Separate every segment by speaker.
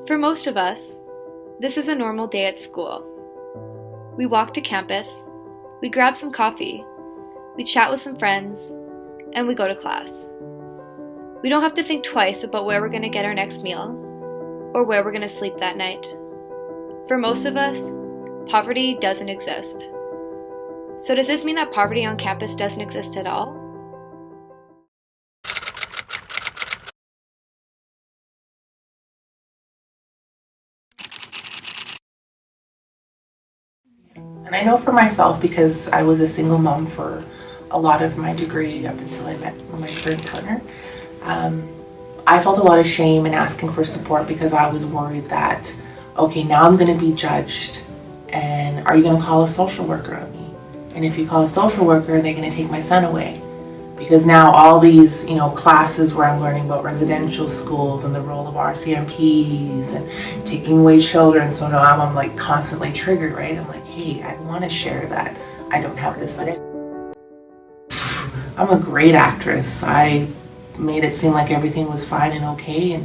Speaker 1: For most of us, this is a normal day at school. We walk to campus, we grab some coffee, we chat with some friends, and we go to class. We don't have to think twice about where we're going to get our next meal or where we're going to sleep that night. For most of us, poverty doesn't exist. So does this mean that poverty on campus doesn't exist at all?
Speaker 2: And I know for myself, because I was a single mom for a lot of my degree up until I met my current partner, I felt a lot of shame in asking for support because I was worried that, okay, now I'm going to be judged, and are you going to call a social worker on me? And if you call a social worker, they're going to take my son away. Because now all these, classes where I'm learning about residential schools and the role of RCMPs and taking away children, so now I'm like constantly triggered, right? I'm like, hey, I want to share that I don't have this. I'm a great actress. I made it seem like everything was fine and okay,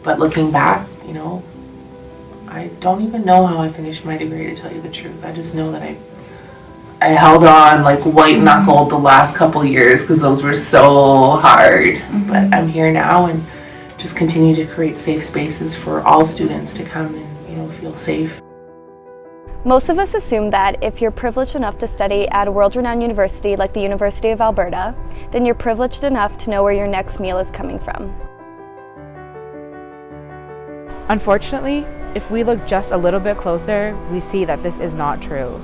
Speaker 2: but looking back, I don't even know how I finished my degree, to tell you the truth. I just know that I held on like white knuckled the last couple years because those were so hard. But I'm here now and just continue to create safe spaces for all students to come and feel safe.
Speaker 3: Most of us assume that if you're privileged enough to study at a world-renowned university like the University of Alberta, then you're privileged enough to know where your next meal is coming from.
Speaker 4: Unfortunately, if we look just a little bit closer, we see that this is not true.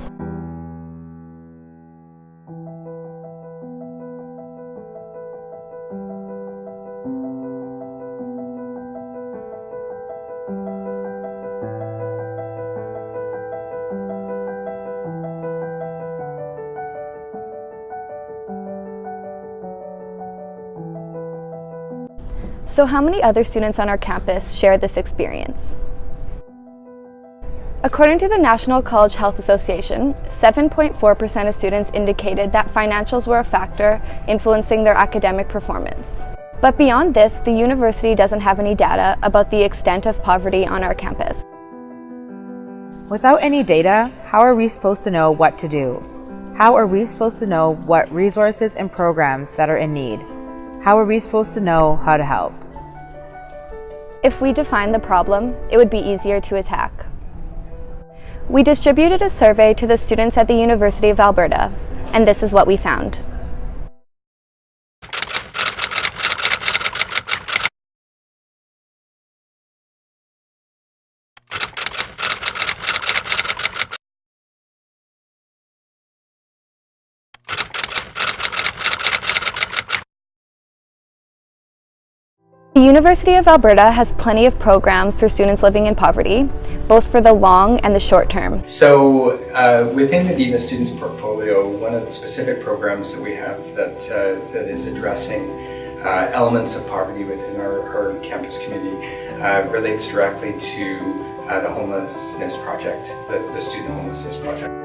Speaker 3: So how many other students on our campus share this experience? According to the National College Health Association, 7.4% of students indicated that financials were a factor influencing their academic performance. But beyond this, the university doesn't have any data about the extent of poverty on our campus.
Speaker 4: Without any data, how are we supposed to know what to do? How are we supposed to know what resources and programs that are in need? How are we supposed to know how to help?
Speaker 3: If we define the problem, it would be easier to attack. We distributed a survey to the students at the University of Alberta, and this is what we found. The University of Alberta has plenty of programs for students living in poverty, both for the long and the short term.
Speaker 5: So within the Dean of Students portfolio, one of the specific programs that we have that is addressing elements of poverty within our campus community relates directly to the homelessness project, the student homelessness project.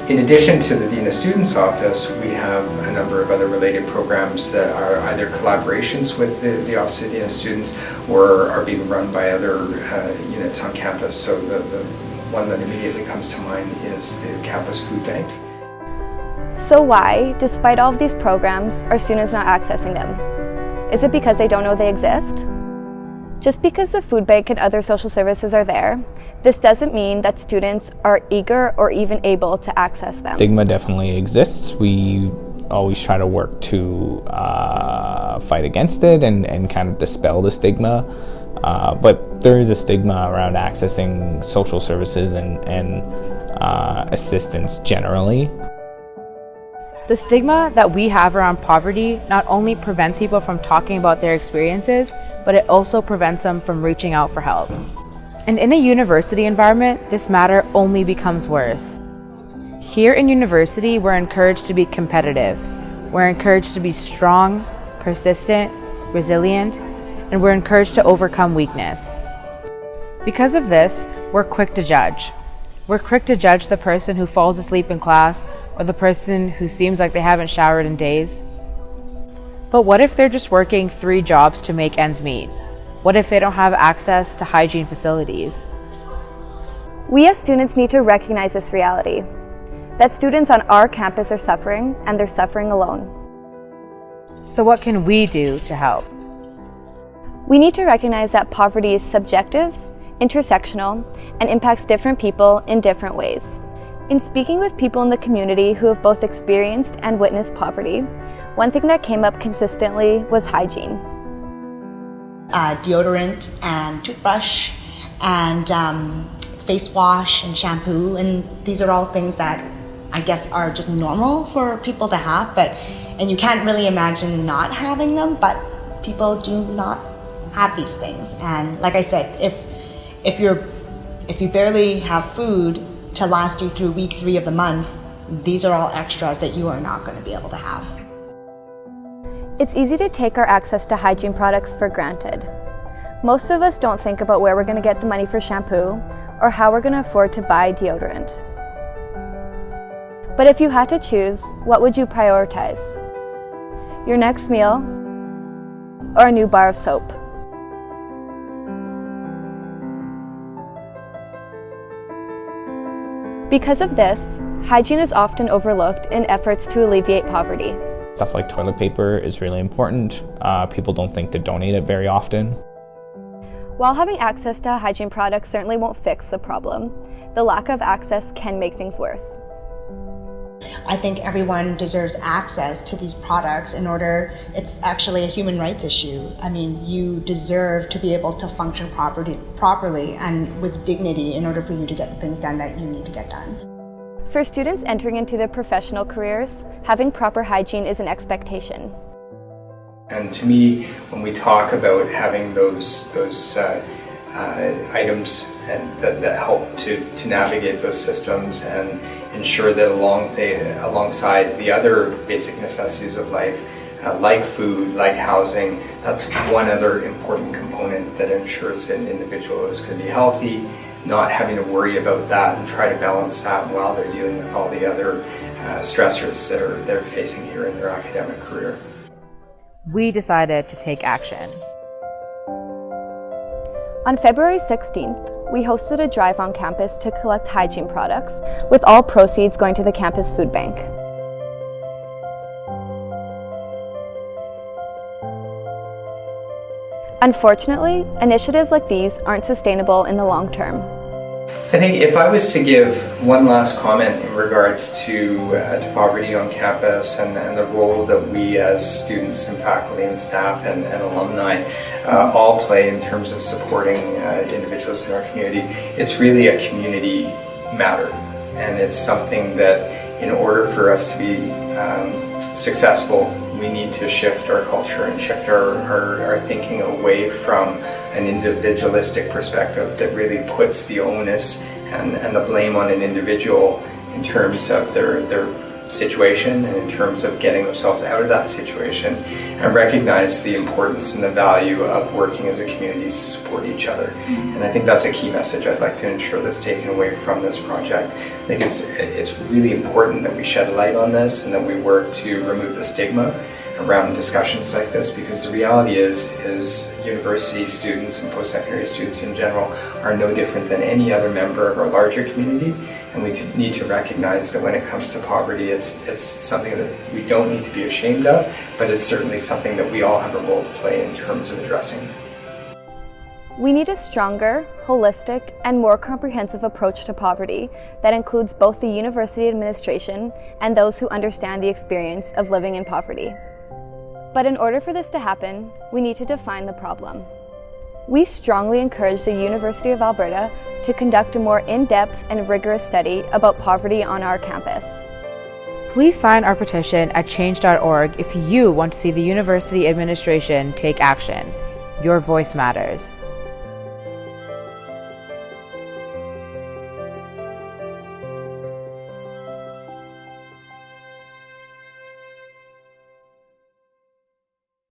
Speaker 5: In addition to the Dean of Students office, we have a number of other related programs that are either collaborations with the Office of Dean of Students or are being run by other units on campus. So the one that immediately comes to mind is the campus food bank.
Speaker 3: So why, despite all of these programs, are students not accessing them? Is it because they don't know they exist? Just because the food bank and other social services are there, this doesn't mean that students are eager or even able to access them.
Speaker 6: Stigma definitely exists. We always try to work to fight against it and kind of dispel the stigma. But there is a stigma around accessing social services and assistance generally.
Speaker 4: The stigma that we have around poverty not only prevents people from talking about their experiences, but it also prevents them from reaching out for help. And in a university environment, this matter only becomes worse. Here in university, we're encouraged to be competitive. We're encouraged to be strong, persistent, resilient, and we're encouraged to overcome weakness. Because of this, we're quick to judge. We're quick to judge the person who falls asleep in class or the person who seems like they haven't showered in days. But what if they're just working 3 jobs to make ends meet? What if they don't have access to hygiene facilities?
Speaker 3: We as students need to recognize this reality, that students on our campus are suffering, and they're suffering alone.
Speaker 4: So what can we do to help?
Speaker 3: We need to recognize that poverty is subjective, intersectional, and impacts different people in different ways. In speaking with people in the community who have both experienced and witnessed poverty, one thing that came up consistently was hygiene.
Speaker 7: Deodorant and toothbrush and face wash and shampoo, and these are all things that I guess are just normal for people to have, and you can't really imagine not having them, but people do not have these things. And like I said, if you barely have food to last you through week 3 of the month, these are all extras that you are not going to be able to have.
Speaker 3: It's easy to take our access to hygiene products for granted. Most of us don't think about where we're going to get the money for shampoo or how we're going to afford to buy deodorant. But if you had to choose, what would you prioritize? Your next meal or a new bar of soap? Because of this, hygiene is often overlooked in efforts to alleviate poverty.
Speaker 6: Stuff like toilet paper is really important. People don't think to donate it very often.
Speaker 3: While having access to hygiene products certainly won't fix the problem, the lack of access can make things worse.
Speaker 7: I think everyone deserves access to these products it's actually a human rights issue. I mean, you deserve to be able to function properly and with dignity in order for you to get the things done that you need to get done.
Speaker 3: For students entering into their professional careers, having proper hygiene is an expectation.
Speaker 5: And to me, when we talk about having those items and that help to navigate those systems and ensure that alongside the other basic necessities of life, like food, like housing, that's one other important component that ensures an individual is going to be healthy, not having to worry about that and try to balance that while they're dealing with all the other stressors that they're facing here in their academic career.
Speaker 4: We decided to take action.
Speaker 3: On February 16th, we hosted a drive on campus to collect hygiene products, with all proceeds going to the campus food bank. Unfortunately, initiatives like these aren't sustainable in the long term.
Speaker 5: I think if I was to give one last comment in regards to poverty on campus and the role that we as students and faculty and staff and alumni all play in terms of supporting individuals in our community, it's really a community matter. And it's something that in order for us to be successful, we need to shift our culture and shift our thinking away from an individualistic perspective that really puts the onus and the blame on an individual in terms of their situation and in terms of getting themselves out of that situation, and recognize the importance and the value of working as a community to support each other. And I think that's a key message I'd like to ensure that's taken away from this project. I think it's really important that we shed light on this and that we work to remove the stigma around discussions like this, because the reality is university students and post-secondary students in general are no different than any other member of our larger community, and we need to recognize that when it comes to poverty, it's something that we don't need to be ashamed of, but it's certainly something that we all have a role to play in terms of addressing.
Speaker 3: We need a stronger, holistic, and more comprehensive approach to poverty that includes both the university administration and those who understand the experience of living in poverty. But in order for this to happen, we need to define the problem. We strongly encourage the University of Alberta to conduct a more in-depth and rigorous study about poverty on our campus.
Speaker 4: Please sign our petition at change.org if you want to see the university administration take action. Your voice matters.